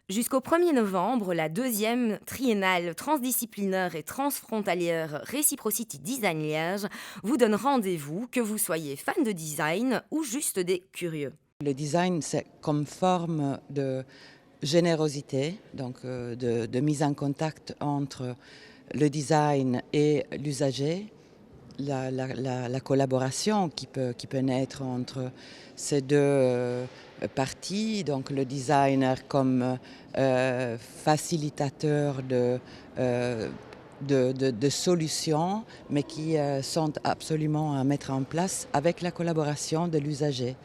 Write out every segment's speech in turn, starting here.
Jusqu'au 1er novembre, la deuxième triennale transdisciplinaire et transfrontalière Reciprocity Design Liège vous donne rendez-vous, que vous soyez fan de design ou juste des curieux. Le design, c'est comme forme de générosité, donc de mise en contact entre le design et l'usager, la collaboration qui peut naître entre ces deux parties, donc le designer comme facilitateur euh, de solutions, mais qui sont absolument à mettre en place avec la collaboration de l'usager,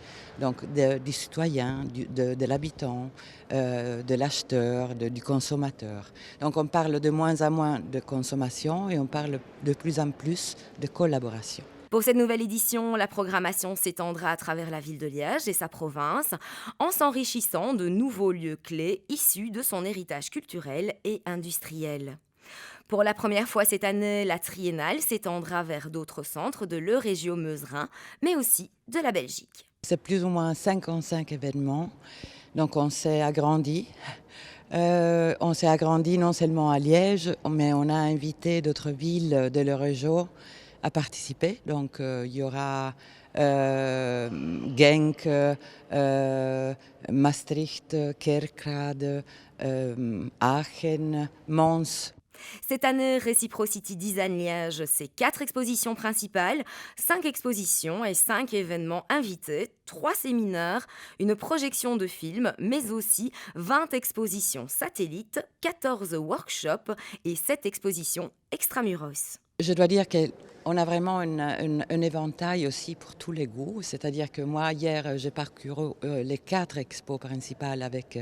donc du citoyen, de l'habitant, de l'acheteur, du consommateur. Donc on parle de moins en moins de consommation et on parle de plus en plus de collaboration. Pour cette nouvelle édition, la programmation s'étendra à travers la ville de Liège et sa province, en s'enrichissant de nouveaux lieux clés issus de son héritage culturel et industriel. Pour la première fois cette année, la triennale s'étendra vers d'autres centres de l'Eurégio-Meuserin, mais aussi de la Belgique. C'est plus ou moins 55 événements, donc on s'est agrandi. On s'est agrandi non seulement à Liège, mais on a invité d'autres villes de l'Eurogio à participer. Donc il y aura Genk, Maastricht, Kerkrade, Aachen, Mons. Cette année, Reciprocity Design Liège, c'est 4 expositions principales, 5 expositions et 5 événements invités, 3 séminaires, une projection de films, mais aussi 20 expositions satellites, 14 workshops et 7 expositions extramuros. Je dois dire qu'on a vraiment un éventail aussi pour tous les goûts. C'est-à-dire que moi, hier, j'ai parcouru les 4 expos principales avec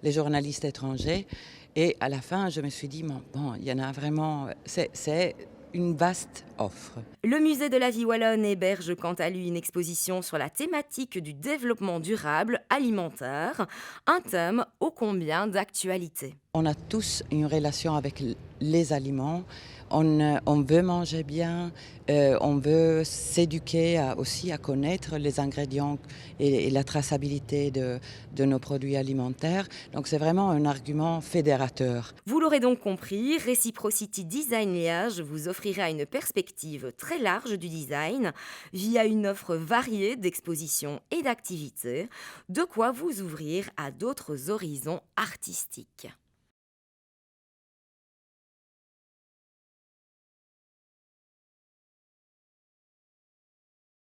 les journalistes étrangers. Et à la fin, je me suis dit, bon, il y en a vraiment. C'est une vaste offre. Le musée de la vie wallonne héberge quant à lui une exposition sur la thématique du développement durable alimentaire, un thème ô combien d'actualité. On a tous une relation avec les aliments. On veut manger bien, on veut s'éduquer aussi à connaître les ingrédients et la traçabilité de nos produits alimentaires. Donc c'est vraiment un argument fédérateur. Vous l'aurez donc compris, Reciprocity Design Liège vous offrira une perspective très large du design via une offre variée d'expositions et d'activités, de quoi vous ouvrir à d'autres horizons artistiques.